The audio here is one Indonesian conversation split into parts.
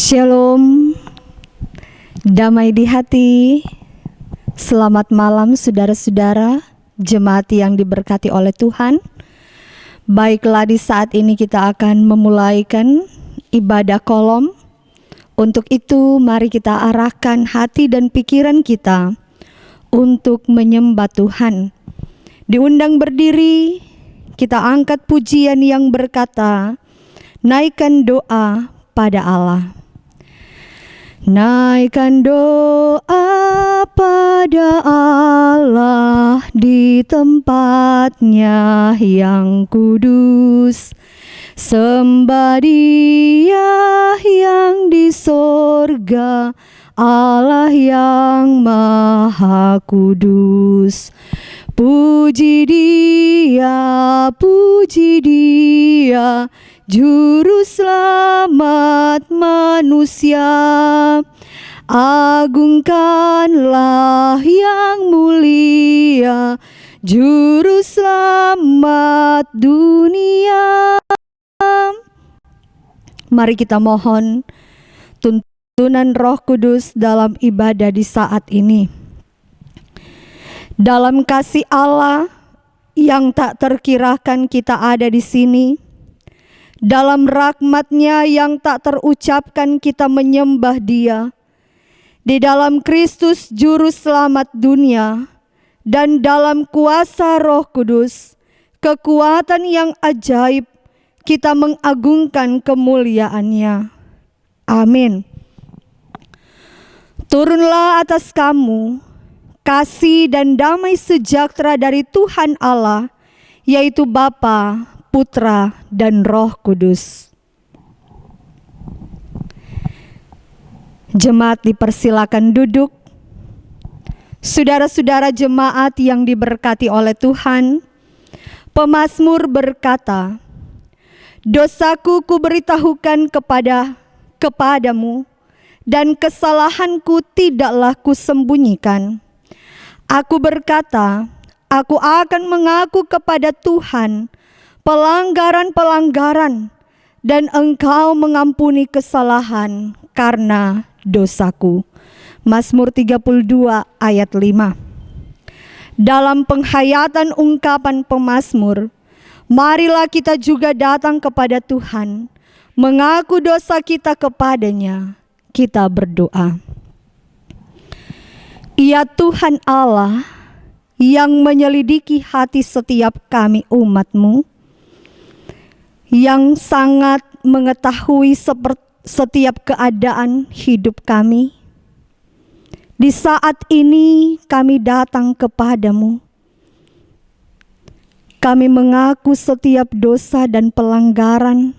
Shalom, damai di hati. Selamat malam saudara-saudara, jemaat yang diberkati oleh Tuhan. Baiklah, di saat ini kita akan memulaikan ibadah kolom. Untuk itu mari kita arahkan hati dan pikiran kita untuk menyembah Tuhan. Diundang berdiri, kita angkat pujian yang berkata, naikkan doa pada Allah. Naikkan doa pada Allah di tempatnya yang kudus. Sembah Dia yang di sorga, Allah yang maha kudus. Puji Dia, Juru selamat manusia. Agungkanlah yang mulia, Juru selamat dunia. Mari kita mohon tuntunan Roh Kudus dalam ibadah di saat ini. Dalam kasih Allah yang tak terkirakan kita ada di sini. Dalam rahmat-Nya yang tak terucapkan kita menyembah Dia. Di dalam Kristus Juru Selamat dunia, dan dalam kuasa Roh Kudus, kekuatan yang ajaib, kita mengagungkan kemuliaan-Nya. Amin. Turunlah atas kamu kasih dan damai sejahtera dari Tuhan Allah, yaitu Bapa, Putra, dan Roh Kudus. Jemaat dipersilakan duduk. Saudara-saudara jemaat yang diberkati oleh Tuhan, pemazmur berkata, dosaku kuberitahukan kepadamu, dan kesalahanku tidaklah kusembunyikan. Aku berkata, aku akan mengaku kepada Tuhan pelanggaran-pelanggaran, dan Engkau mengampuni kesalahan karena dosaku. Mazmur 32 ayat 5. Dalam penghayatan ungkapan pemazmur, marilah kita juga datang kepada Tuhan, mengaku dosa kita kepadanya. Kita berdoa. Ya Tuhan Allah yang menyelidiki hati setiap kami umat-Mu, yang sangat mengetahui setiap keadaan hidup kami. Di saat ini kami datang kepadamu. Kami mengaku setiap dosa dan pelanggaran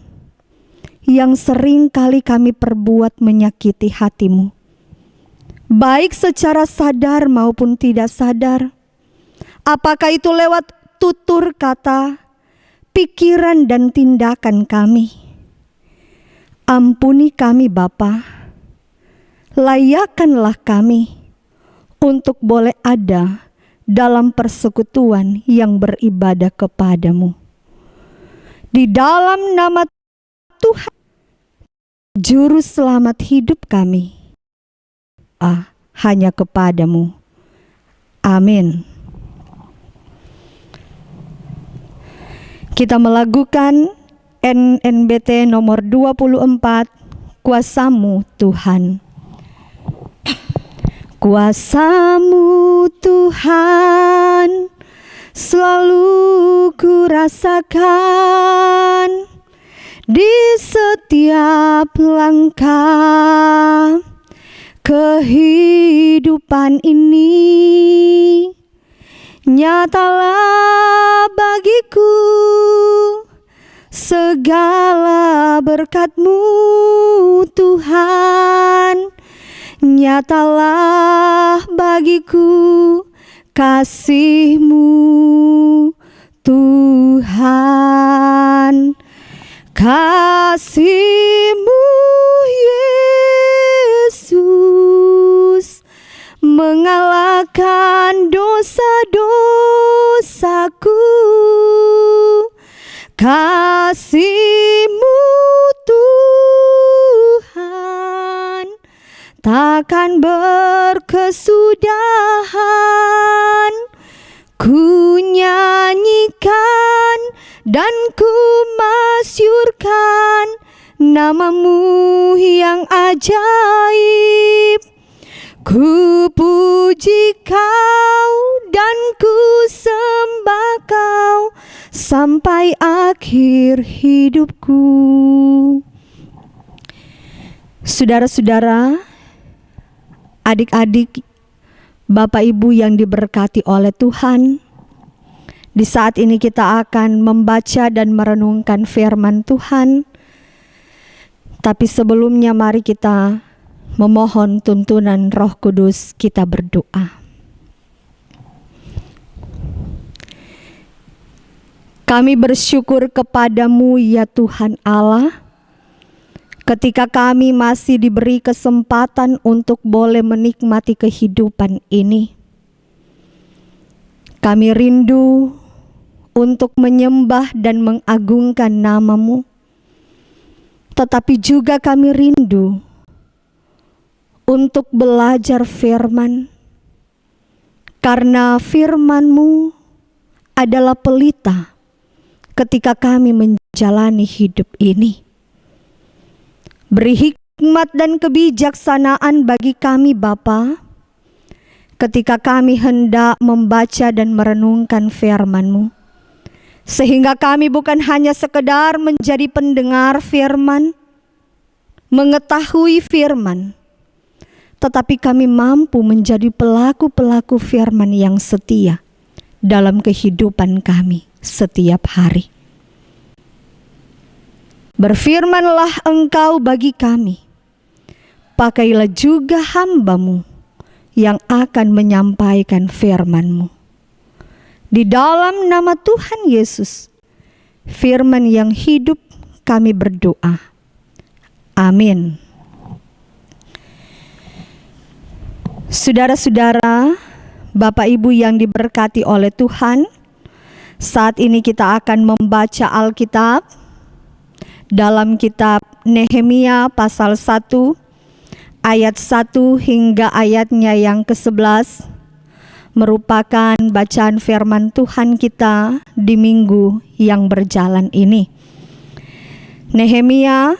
yang sering kali kami perbuat menyakiti hati-Mu, baik secara sadar maupun tidak sadar. Apakah itu lewat tutur kata, pikiran dan tindakan kami. Ampuni kami Bapa, layakkanlah kami untuk boleh ada dalam persekutuan yang beribadah kepadamu. Di dalam nama Tuhan, Juru Selamat hidup kami, hanya kepadamu. Amin. Kita melakukan NNBT nomor 24, Kuasa-Mu Tuhan. Kuasa-Mu Tuhan selalu ku rasakan di setiap langkah kehidupan ini. Nyatalah bagiku segala berkat-Mu Tuhan. Nyatalah bagiku kasih-Mu Tuhan. Kasih-Mu Yesus mengalahkan dosa-dosaku. Kasih-Mu Tuhan takkan berkesudahan. Ku nyanyikan dan ku masyurkan nama-Mu yang ajaib. Ku puji Kau dan ku sembah Kau sampai akhir hidupku. Saudara-saudara, adik-adik, Bapak Ibu yang diberkati oleh Tuhan, di saat ini kita akan membaca dan merenungkan firman Tuhan. Tapi sebelumnya mari kita memohon tuntunan Roh Kudus, kita berdoa. Kami bersyukur kepadamu ya Tuhan Allah, ketika kami masih diberi kesempatan untuk boleh menikmati kehidupan ini. Kami rindu untuk menyembah dan mengagungkan nama-Mu, tetapi juga kami rindu untuk belajar firman, karena firman-Mu adalah pelita ketika kami menjalani hidup ini. Beri hikmat dan kebijaksanaan bagi kami Bapa, ketika kami hendak membaca dan merenungkan firman-Mu, sehingga kami bukan hanya sekedar menjadi pendengar firman, mengetahui firman, tetapi kami mampu menjadi pelaku-pelaku firman yang setia dalam kehidupan kami setiap hari. Berfirmanlah Engkau bagi kami, pakailah juga hamba-Mu yang akan menyampaikan firman-Mu. Di dalam nama Tuhan Yesus, firman yang hidup, kami berdoa. Amin. Saudara-saudara, Bapak Ibu yang diberkati oleh Tuhan, saat ini kita akan membaca Alkitab dalam kitab Nehemia pasal 1 ayat 1 hingga ayatnya yang ke-11, merupakan bacaan firman Tuhan kita di minggu yang berjalan ini. Nehemia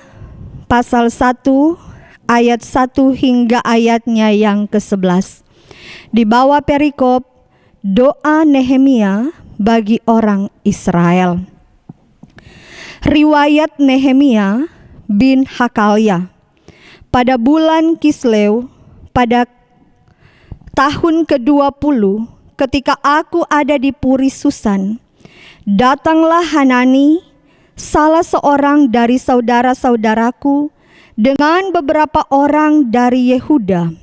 pasal 1 ayat 1 hingga ayatnya yang ke-11. Di bawah perikop doa Nehemia bagi orang Israel. Riwayat Nehemia bin Hakalia. Pada bulan Kisleu, pada tahun ke-20, ketika aku ada di Puri Susan, datanglah Hanani, salah seorang dari saudara-saudaraku, dengan beberapa orang dari Yehuda.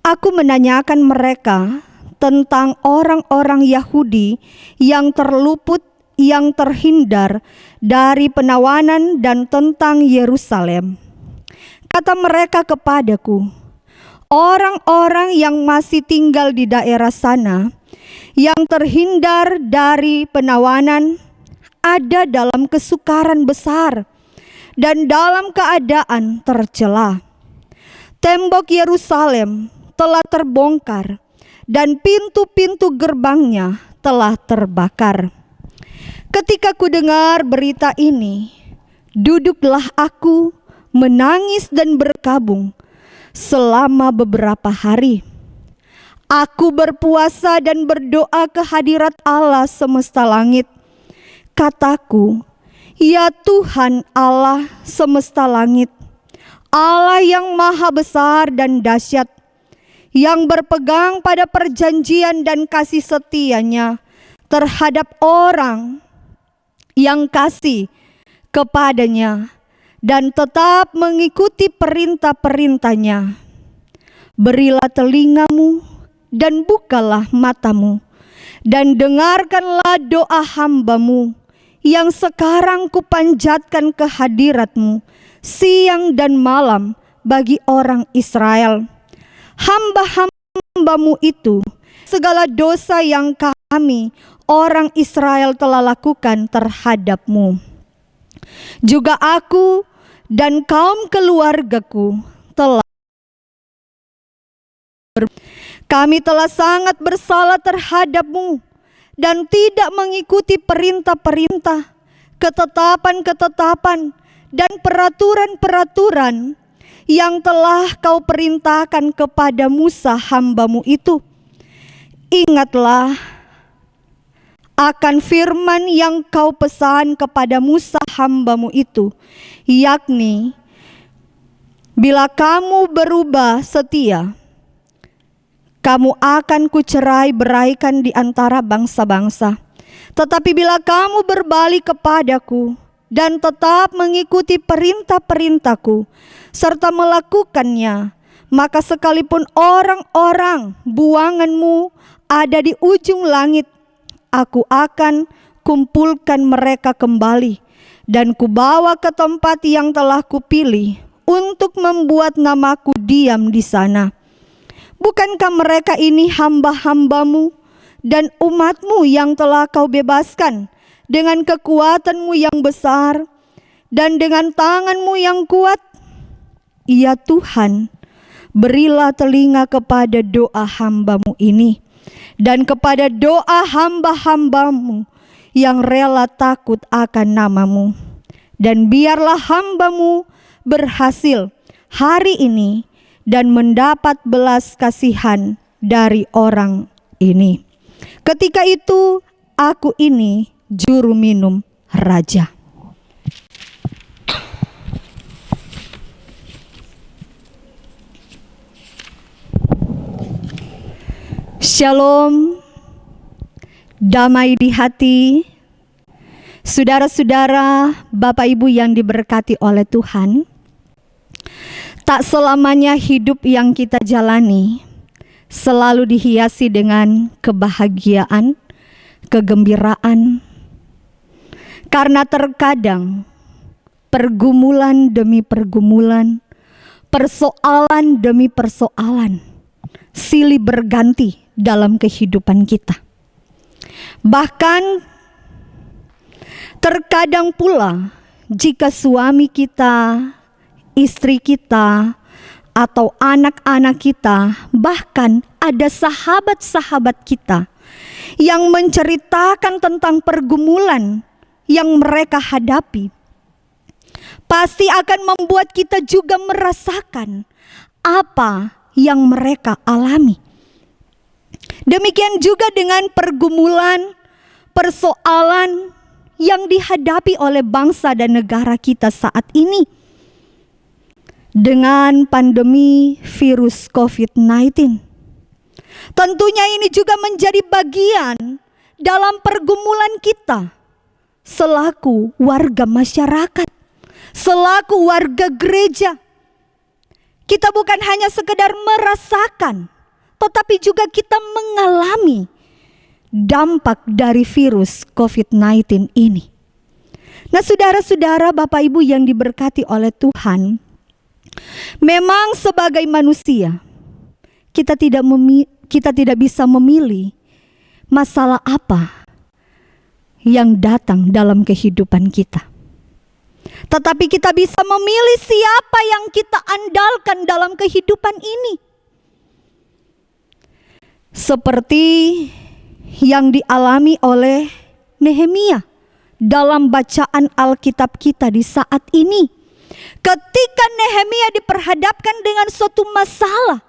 Aku menanyakan mereka tentang orang-orang Yahudi yang terluput, yang terhindar dari penawanan, dan tentang Yerusalem. Kata mereka kepadaku, orang-orang yang masih tinggal di daerah sana, yang terhindar dari penawanan, ada dalam kesukaran besar dan dalam keadaan tercela. Tembok Yerusalem telah terbongkar dan pintu-pintu gerbangnya telah terbakar. Ketika ku dengar berita ini, duduklah aku menangis dan berkabung selama beberapa hari. Aku berpuasa dan berdoa ke hadirat Allah semesta langit. Kataku, ya Tuhan Allah semesta langit, Allah yang maha besar dan dahsyat, yang berpegang pada perjanjian dan kasih setianya terhadap orang yang kasih kepadanya dan tetap mengikuti perintah-perintahnya. Berilah telingamu dan bukalah matamu, dan dengarkanlah doa hamba-Mu yang sekarang kupanjatkan ke hadirat-Mu siang dan malam bagi orang Israel. Hamba-hamba-Mu itu, segala dosa yang kami orang Israel telah lakukan terhadap-Mu. Juga aku dan kaum keluargaku telah Kami telah sangat bersalah terhadap-Mu dan tidak mengikuti perintah-perintah, ketetapan-ketetapan, dan peraturan-peraturan yang telah Kau perintahkan kepada Musa hamba-Mu itu. Ingatlah akan firman yang Kau pesan kepada Musa hamba-Mu itu, yakni, bila kamu berubah setia, kamu akan kucerai beraikan di antara bangsa-bangsa. Tetapi bila kamu berbalik kepadaku dan tetap mengikuti perintah-perintahku serta melakukannya, maka sekalipun orang-orang buanganmu ada di ujung langit, aku akan kumpulkan mereka kembali dan kubawa ke tempat yang telah kupilih untuk membuat namaku diam di sana. Bukankah mereka ini hamba-hamba-Mu dan umat-Mu yang telah Kau bebaskan dengan kekuatan-Mu yang besar dan dengan tangan-Mu yang kuat? Ya Tuhan, berilah telinga kepada doa hamba-Mu ini dan kepada doa hamba-hamba-Mu yang rela takut akan nama-Mu. Dan biarlah hamba-Mu berhasil hari ini dan mendapat belas kasihan dari orang ini. Ketika itu aku ini juru minum raja. Shalom, damai di hati, saudara-saudara, Bapak Ibu yang diberkati oleh Tuhan. Tak selamanya hidup yang kita jalani selalu dihiasi dengan kebahagiaan, kegembiraan. Karena terkadang pergumulan demi pergumulan, persoalan demi persoalan silih berganti dalam kehidupan kita. Bahkan terkadang pula jika suami kita, istri kita, atau anak-anak kita, bahkan ada sahabat-sahabat kita yang menceritakan tentang pergumulan yang mereka hadapi, pasti akan membuat kita juga merasakan apa yang mereka alami. Demikian juga dengan pergumulan, persoalan yang dihadapi oleh bangsa dan negara kita saat ini. Dengan pandemi virus COVID-19. Tentunya ini juga menjadi bagian dalam pergumulan kita selaku warga masyarakat, selaku warga gereja. Kita bukan hanya sekedar merasakan, tetapi juga kita mengalami dampak dari virus COVID-19 ini. Nah, saudara-saudara, Bapak Ibu yang diberkati oleh Tuhan, memang sebagai manusia kita tidak bisa memilih masalah apa yang datang dalam kehidupan kita. Tetapi kita bisa memilih siapa yang kita andalkan dalam kehidupan ini. Seperti yang dialami oleh Nehemia dalam bacaan Alkitab kita di saat ini. Ketika Nehemia diperhadapkan dengan suatu masalah,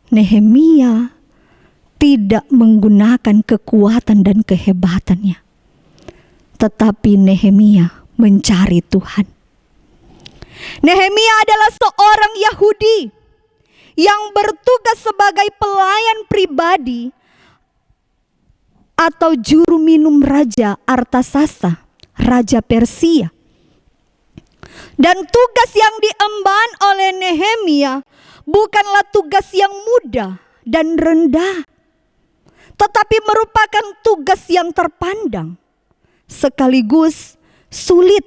Nehemia tidak menggunakan kekuatan dan kehebatannya, tetapi Nehemia mencari Tuhan. Nehemia adalah seorang Yahudi yang bertugas sebagai pelayan pribadi atau juru minum Raja Artasasta, Raja Persia. Dan tugas yang diemban oleh Nehemia bukanlah tugas yang mudah dan rendah, tetapi merupakan tugas yang terpandang sekaligus sulit.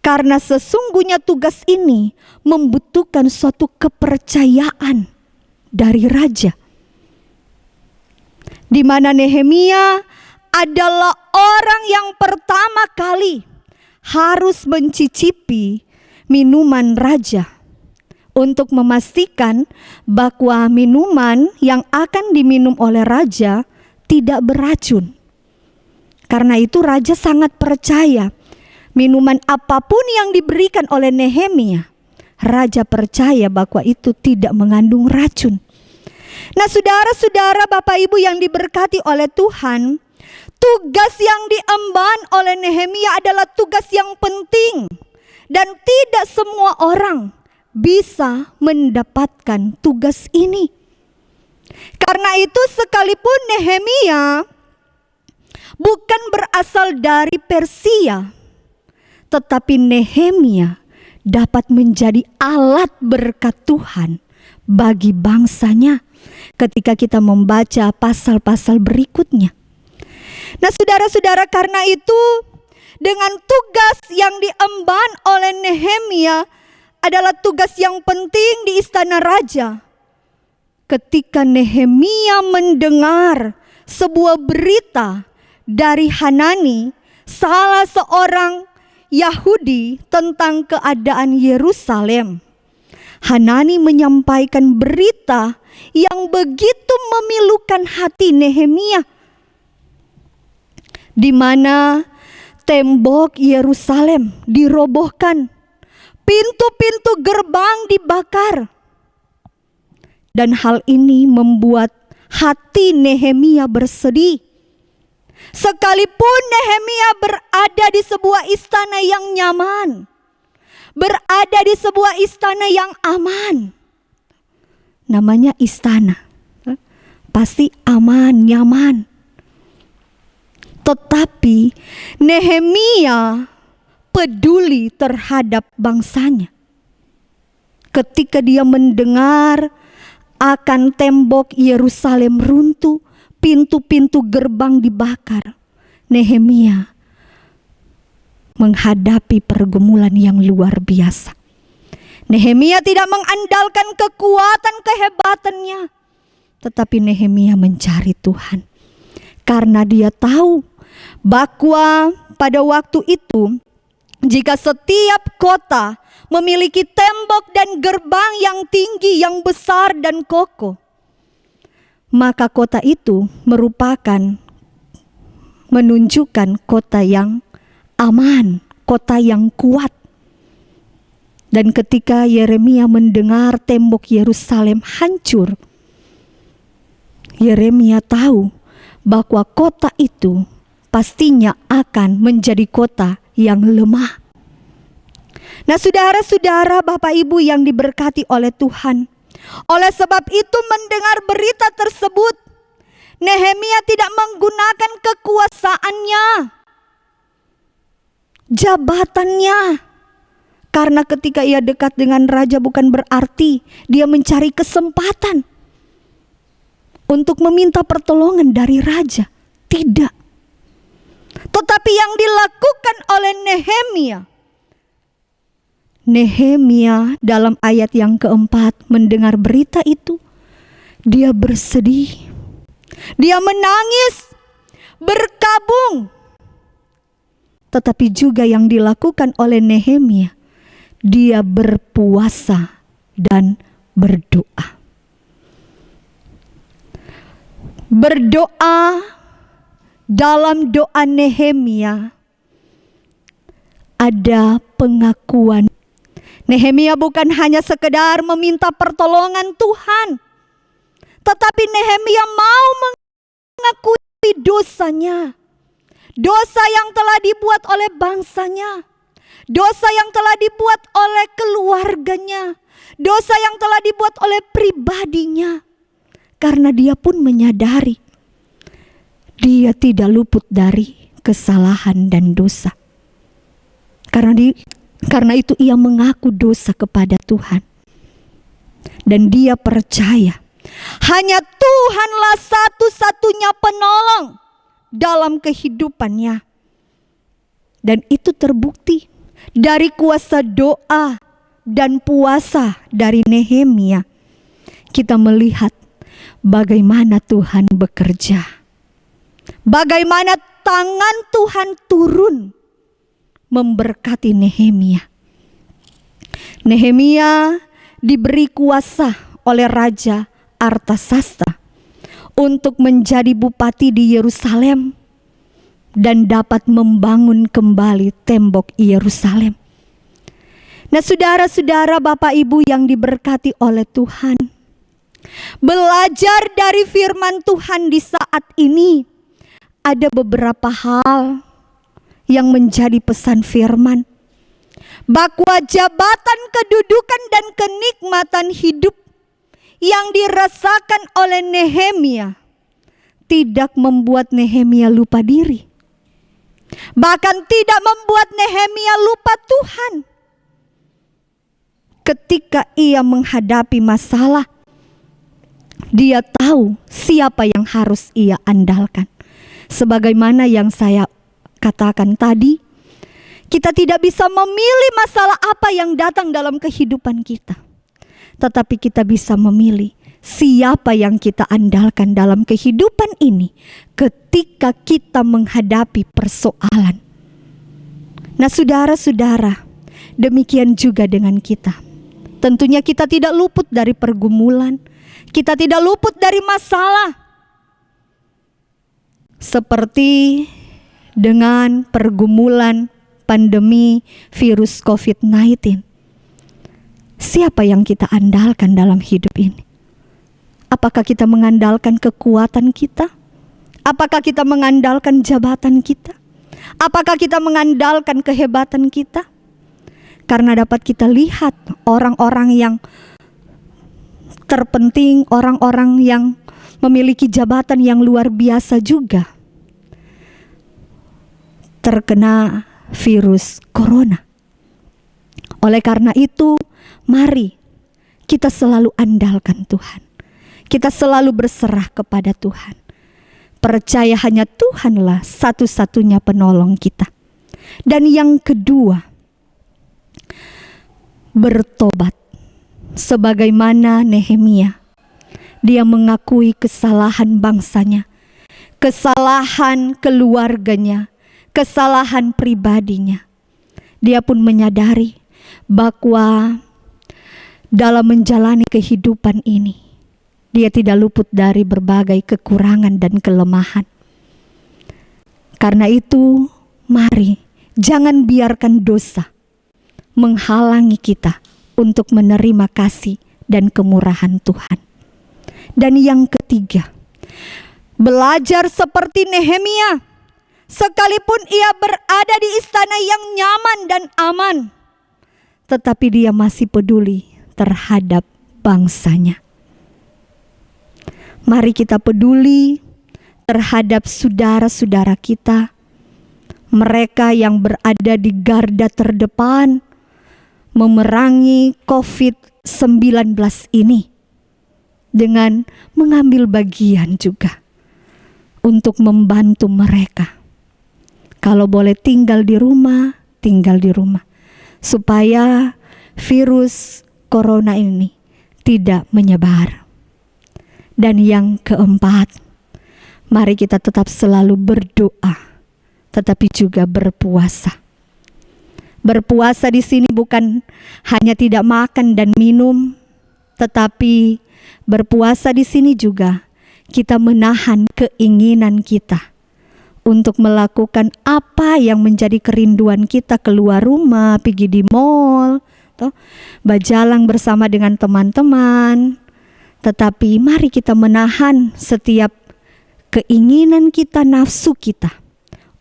Karena sesungguhnya tugas ini membutuhkan suatu kepercayaan dari raja, di mana Nehemia adalah orang yang pertama kali harus mencicipi minuman raja untuk memastikan bahwa minuman yang akan diminum oleh raja tidak beracun. Karena itu raja sangat percaya minuman apapun yang diberikan oleh Nehemia, raja percaya bahwa itu tidak mengandung racun. Nah, saudara-saudara, Bapak Ibu yang diberkati oleh Tuhan, tugas yang diemban oleh Nehemia adalah tugas yang penting dan tidak semua orang bisa mendapatkan tugas ini. Karena itu sekalipun Nehemia bukan berasal dari Persia, tetapi Nehemia dapat menjadi alat berkat Tuhan bagi bangsanya ketika kita membaca pasal-pasal berikutnya. Nah, saudara-saudara, karena itu dengan tugas yang diemban oleh Nehemia adalah tugas yang penting di istana raja. Ketika Nehemia mendengar sebuah berita dari Hanani, salah seorang Yahudi, tentang keadaan Yerusalem, Hanani menyampaikan berita yang begitu memilukan hati Nehemia, di mana tembok Yerusalem dirobohkan, pintu-pintu gerbang dibakar. Dan hal ini membuat hati Nehemia bersedih. Sekalipun Nehemia berada di sebuah istana yang nyaman, berada di sebuah istana yang aman. Namanya istana, pasti aman, nyaman. Tetapi Nehemia peduli terhadap bangsanya. Ketika dia mendengar akan tembok Yerusalem runtuh, pintu-pintu gerbang dibakar, Nehemia menghadapi pergumulan yang luar biasa. Nehemia tidak mengandalkan kekuatan kehebatannya, tetapi Nehemia mencari Tuhan. Karena dia tahu bahwa pada waktu itu, jika setiap kota memiliki tembok dan gerbang yang tinggi, yang besar dan kokoh, maka kota itu menunjukkan kota yang aman, kota yang kuat. Dan ketika Yeremia mendengar tembok Yerusalem hancur, Yeremia tahu bahwa kota itu pastinya akan menjadi kota yang lemah. Nah, saudara-saudara, Bapak Ibu yang diberkati oleh Tuhan, oleh sebab itu mendengar berita tersebut, Nehemia tidak menggunakan kekuasaannya, jabatannya. Karena ketika ia dekat dengan raja bukan berarti dia mencari kesempatan untuk meminta pertolongan dari raja. Tidak. Tetapi yang dilakukan oleh Nehemia dalam ayat yang keempat mendengar berita itu, dia bersedih, dia menangis, berkabung. Tetapi juga yang dilakukan oleh Nehemia, dia berpuasa dan berdoa. Berdoa, dalam doa Nehemia ada pengakuan. Nehemia bukan hanya sekedar meminta pertolongan Tuhan, tetapi Nehemia mau mengakui dosanya. Dosa yang telah dibuat oleh bangsanya, dosa yang telah dibuat oleh keluarganya, dosa yang telah dibuat oleh pribadinya. Karena dia pun menyadari dia tidak luput dari kesalahan dan dosa. Karena itu ia mengaku dosa kepada Tuhan. Dan dia percaya hanya Tuhanlah satu-satunya penolong dalam kehidupannya. Dan itu terbukti dari kuasa doa dan puasa dari Nehemia. Kita melihat bagaimana Tuhan bekerja, bagaimana tangan Tuhan turun memberkati Nehemia. Nehemia diberi kuasa oleh Raja Artasasta untuk menjadi bupati di Yerusalem dan dapat membangun kembali tembok Yerusalem. Nah, saudara-saudara, Bapak Ibu yang diberkati oleh Tuhan, belajar dari firman Tuhan di saat ini, ada beberapa hal yang menjadi pesan firman, bahwa jabatan, kedudukan, dan kenikmatan hidup yang dirasakan oleh Nehemia tidak membuat Nehemia lupa diri. Bahkan tidak membuat Nehemia lupa Tuhan. Ketika ia menghadapi masalah, dia tahu siapa yang harus ia andalkan. Sebagaimana yang saya katakan tadi, kita tidak bisa memilih masalah apa yang datang dalam kehidupan kita. Tetapi kita bisa memilih siapa yang kita andalkan dalam kehidupan ini ketika kita menghadapi persoalan. Nah, saudara-saudara, demikian juga dengan kita. Tentunya kita tidak luput dari pergumulan, kita tidak luput dari masalah. Seperti dengan pergumulan pandemi virus COVID-19. Siapa yang kita andalkan dalam hidup ini? Apakah kita mengandalkan kekuatan kita? Apakah kita mengandalkan jabatan kita? Apakah kita mengandalkan kehebatan kita? Karena dapat kita lihat orang-orang yang terpenting, orang-orang yang memiliki jabatan yang luar biasa juga terkena virus corona. Oleh karena itu, mari kita selalu andalkan Tuhan. Kita selalu berserah kepada Tuhan. Percaya hanya Tuhanlah satu-satunya penolong kita. Dan yang kedua, bertobat. Sebagaimana Nehemia, dia mengakui kesalahan bangsanya, kesalahan keluarganya, kesalahan pribadinya. Dia pun menyadari bahwa dalam menjalani kehidupan ini, dia tidak luput dari berbagai kekurangan dan kelemahan. Karena itu, mari jangan biarkan dosa menghalangi kita untuk menerima kasih dan kemurahan Tuhan. Dan yang ketiga, belajar seperti Nehemia. Sekalipun ia berada di istana yang nyaman dan aman, tetapi dia masih peduli terhadap bangsanya. Mari kita peduli terhadap saudara-saudara kita, mereka yang berada di garda terdepan memerangi COVID-19 ini, dengan mengambil bagian juga untuk membantu mereka. Kalau boleh tinggal di rumah, supaya virus corona ini tidak menyebar. Dan yang keempat, mari kita tetap selalu berdoa, tetapi juga berpuasa. Berpuasa di sini bukan hanya tidak makan dan minum, tetapi berpuasa di sini juga kita menahan keinginan kita untuk melakukan apa yang menjadi kerinduan kita, keluar rumah, pergi di mall, berjalan bersama dengan teman-teman. Tetapi mari kita menahan setiap keinginan kita, nafsu kita,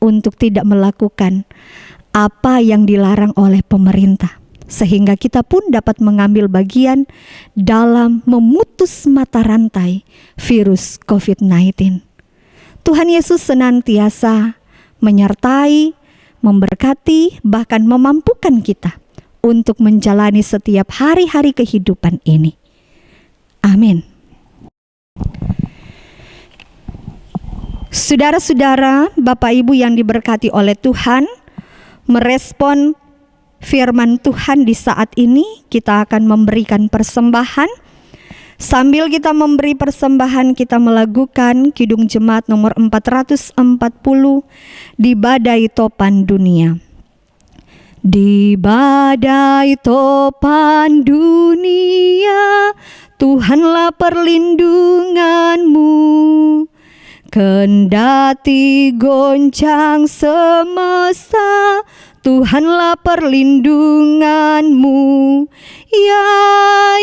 untuk tidak melakukan apa yang dilarang oleh pemerintah, sehingga kita pun dapat mengambil bagian dalam memutus mata rantai virus COVID-19. Tuhan Yesus senantiasa menyertai, memberkati, bahkan memampukan kita untuk menjalani setiap hari-hari kehidupan ini. Amin. Saudara-saudara, Bapak Ibu yang diberkati oleh Tuhan, merespon firman Tuhan di saat ini, kita akan memberikan persembahan. Sambil kita memberi persembahan, kita melakukan Kidung Jemaat nomor 440 di Badai Topan Dunia. Di badai topan dunia, Tuhanlah perlindunganmu. Kendati goncang semesta, Tuhanlah perlindunganmu. Ya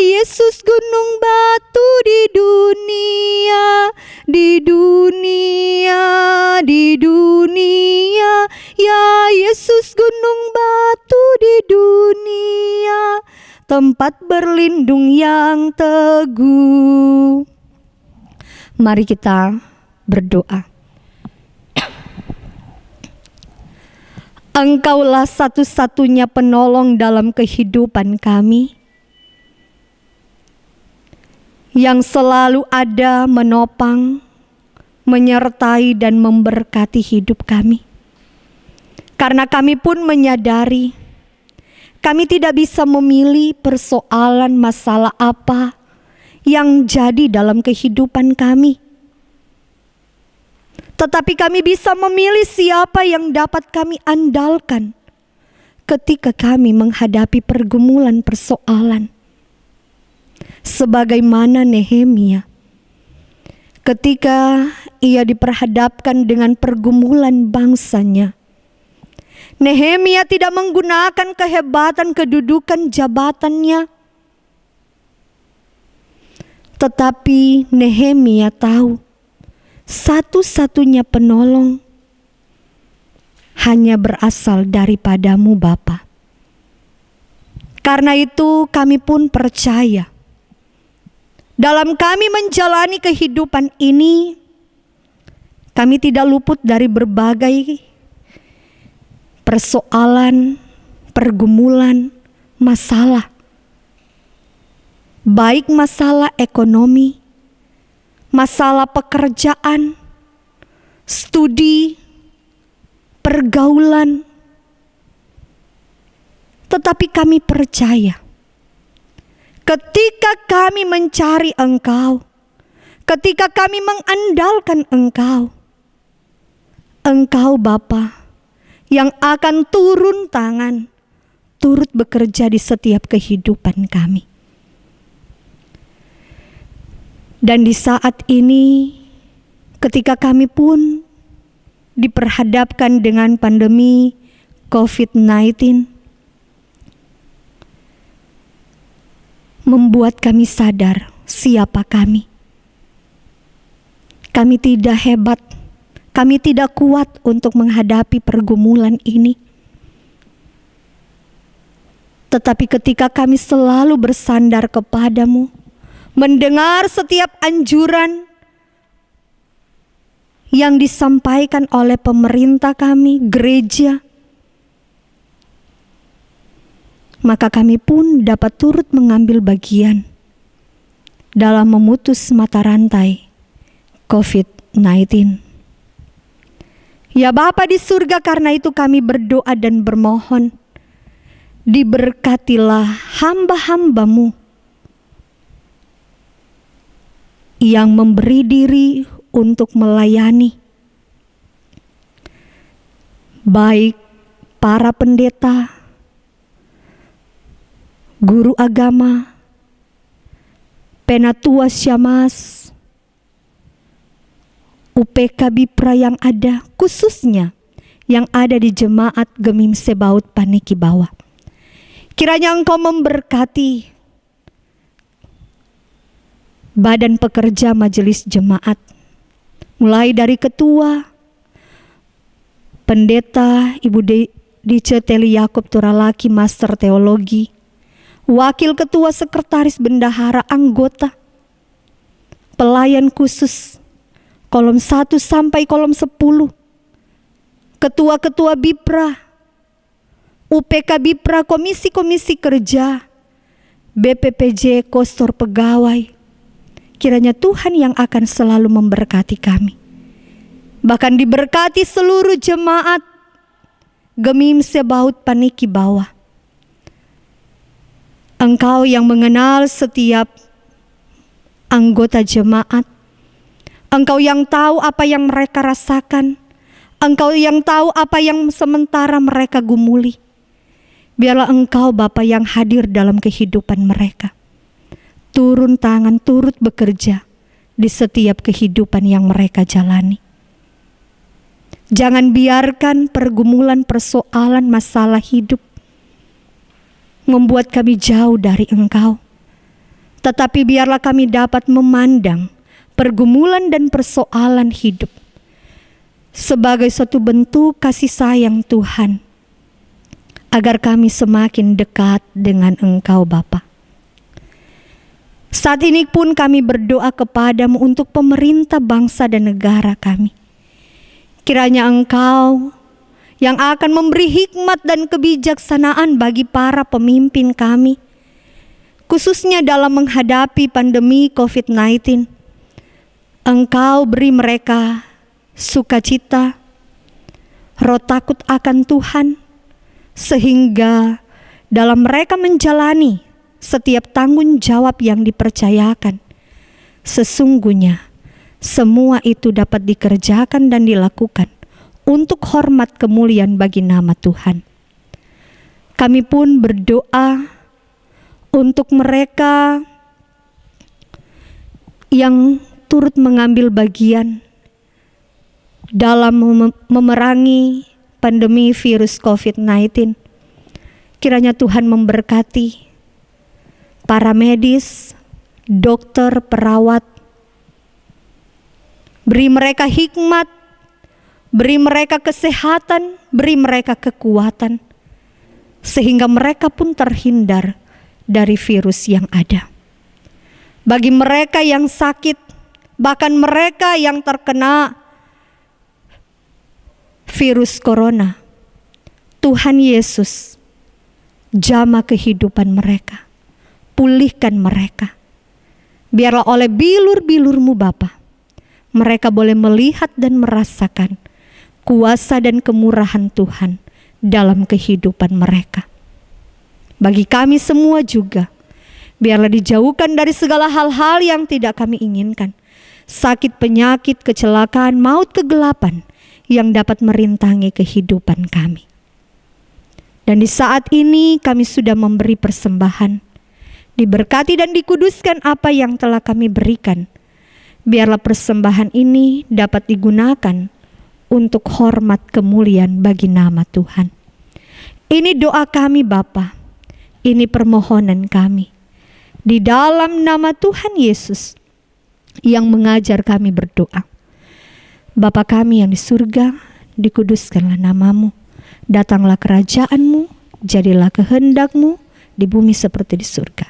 Yesus, gunung batu di dunia, di dunia, di dunia. Ya Yesus, gunung batu di dunia, tempat berlindung yang teguh. Mari kita berdoa. Engkaulah satu-satunya penolong dalam kehidupan kami, yang selalu ada menopang, menyertai dan memberkati hidup kami. Karena kami pun menyadari kami tidak bisa memilih persoalan masalah apa yang jadi dalam kehidupan kami. Tetapi kami bisa memilih siapa yang dapat kami andalkan ketika kami menghadapi pergumulan persoalan. Sebagaimana Nehemia, ketika ia diperhadapkan dengan pergumulan bangsanya, Nehemia tidak menggunakan kehebatan kedudukan jabatannya, tetapi Nehemia tahu satu-satunya penolong hanya berasal daripadamu Bapa. Karena itu kami pun percaya, dalam kami menjalani kehidupan ini, kami tidak luput dari berbagai persoalan, pergumulan, masalah. Baik masalah ekonomi, masalah pekerjaan, studi, pergaulan. Tetapi kami percaya, ketika kami mencari Engkau, ketika kami mengandalkan Engkau, Engkau Bapa yang akan turun tangan, turut bekerja di setiap kehidupan kami. Dan di saat ini, ketika kami pun diperhadapkan dengan pandemi COVID-19, membuat kami sadar siapa kami. Kami tidak hebat, kami tidak kuat untuk menghadapi pergumulan ini. Tetapi ketika kami selalu bersandar kepadamu, mendengar setiap anjuran yang disampaikan oleh pemerintah kami, gereja, maka kami pun dapat turut mengambil bagian dalam memutus mata rantai COVID-19. Ya Bapa di surga, karena itu kami berdoa dan bermohon, diberkatilah hamba-hambamu yang memberi diri untuk melayani, baik para pendeta, guru agama, penatua syamas, UPK Bipra yang ada, khususnya yang ada di jemaat Gemim Sebaut Paniki Bawah. Kiranya Engkau memberkati badan pekerja majelis jemaat, mulai dari ketua, pendeta Ibu Dice Teli Yakob Turalaki, Master Teologi, wakil ketua, sekretaris, bendahara, anggota, pelayan khusus, kolom 1 sampai kolom 10, ketua-ketua Bipra, UPK Bipra, komisi-komisi kerja, BPPJ, kostor pegawai. Kiranya Tuhan yang akan selalu memberkati kami. Bahkan diberkati seluruh jemaat Gemim Sebaut Paniki Bawah. Engkau yang mengenal setiap anggota jemaat. Engkau yang tahu apa yang mereka rasakan. Engkau yang tahu apa yang sementara mereka gumuli. Biarlah Engkau Bapa yang hadir dalam kehidupan mereka. Turun tangan, turut bekerja di setiap kehidupan yang mereka jalani. Jangan biarkan pergumulan, persoalan, masalah hidup membuat kami jauh dari Engkau. Tetapi biarlah kami dapat memandang pergumulan dan persoalan hidup sebagai suatu bentuk kasih sayang Tuhan, agar kami semakin dekat dengan Engkau Bapa. Saat ini pun kami berdoa kepadamu untuk pemerintah bangsa dan negara kami. Kiranya Engkau yang akan memberi hikmat dan kebijaksanaan bagi para pemimpin kami, khususnya dalam menghadapi pandemi COVID-19. Engkau beri mereka sukacita, roh takut akan Tuhan, sehingga dalam mereka menjalani setiap tanggung jawab yang dipercayakan, sesungguhnya semua itu dapat dikerjakan dan dilakukan untuk hormat kemuliaan bagi nama Tuhan. Kami pun berdoa untuk mereka yang turut mengambil bagian dalam memerangi pandemi virus COVID-19. Kiranya Tuhan memberkati para medis, dokter, perawat. Beri mereka hikmat, beri mereka kesehatan, beri mereka kekuatan, sehingga mereka pun terhindar dari virus yang ada. Bagi mereka yang sakit, bahkan mereka yang terkena virus corona, Tuhan Yesus jamah kehidupan mereka, pulihkan mereka. Biarlah oleh bilur-bilur-Mu Bapa, mereka boleh melihat dan merasakan kuasa dan kemurahan Tuhan dalam kehidupan mereka. Bagi kami semua juga, biarlah dijauhkan dari segala hal-hal yang tidak kami inginkan. Sakit, penyakit, kecelakaan, maut, kegelapan yang dapat merintangi kehidupan kami. Dan di saat ini kami sudah memberi persembahan. Diberkati dan dikuduskan apa yang telah kami berikan. Biarlah persembahan ini dapat digunakan untuk hormat kemuliaan bagi nama Tuhan. Ini doa kami Bapa, ini permohonan kami. Di dalam nama Tuhan Yesus yang mengajar kami berdoa. Bapa kami yang di surga, dikuduskanlah nama-Mu. Datanglah kerajaan-Mu, jadilah kehendak-Mu di bumi seperti di surga.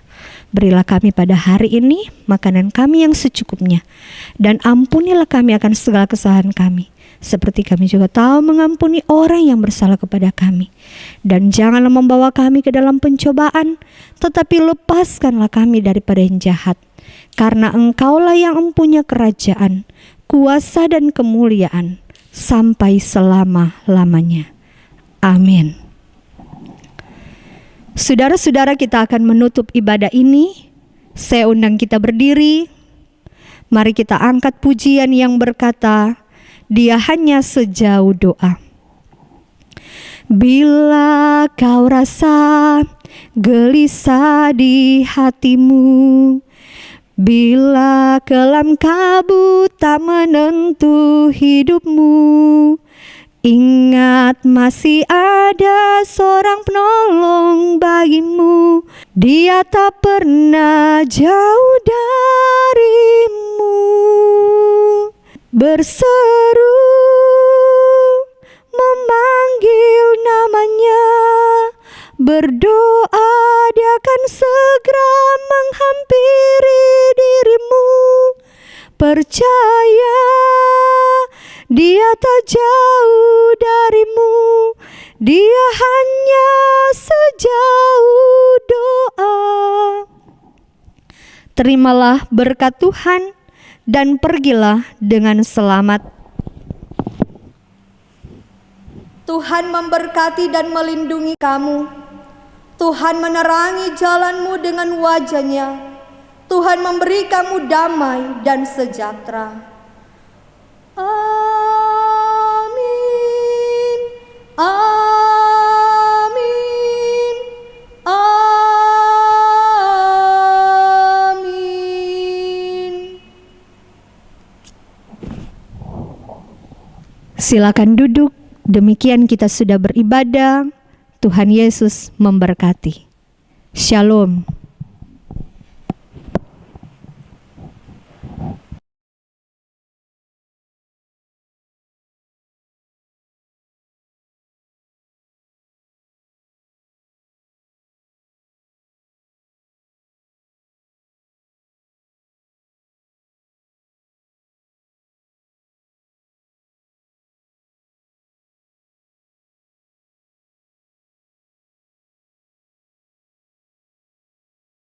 Berilah kami pada hari ini makanan kami yang secukupnya, dan ampunilah kami akan segala kesalahan kami, seperti kami juga tahu mengampuni orang yang bersalah kepada kami. Dan janganlah membawa kami ke dalam pencobaan, tetapi lepaskanlah kami daripada yang jahat. Karena Engkaulah yang mempunyai kerajaan, kuasa dan kemuliaan sampai selama-lamanya. Amin. Saudara-saudara, kita akan menutup ibadah ini. Saya undang kita berdiri. Mari kita angkat pujian yang berkata, Dia hanya sejauh doa. Bila kau rasa gelisah di hatimu, bila kelam kabut tak menentu hidupmu, ingat masih ada seorang penolong bagimu. Dia tak pernah jauh darimu. Berseru memanggil namanya, berdoa dia akan segera menghampiri dirimu. Percaya dia tak jauh darimu, dia hanya sejauh doa. Terimalah berkat Tuhan dan pergilah dengan selamat. Tuhan memberkati dan melindungi kamu. Tuhan menerangi jalanmu dengan wajah-Nya. Tuhan memberi kamu damai dan sejahtera. Amin. Amin. Silakan duduk. Demikian kita sudah beribadah. Tuhan Yesus memberkati. Shalom.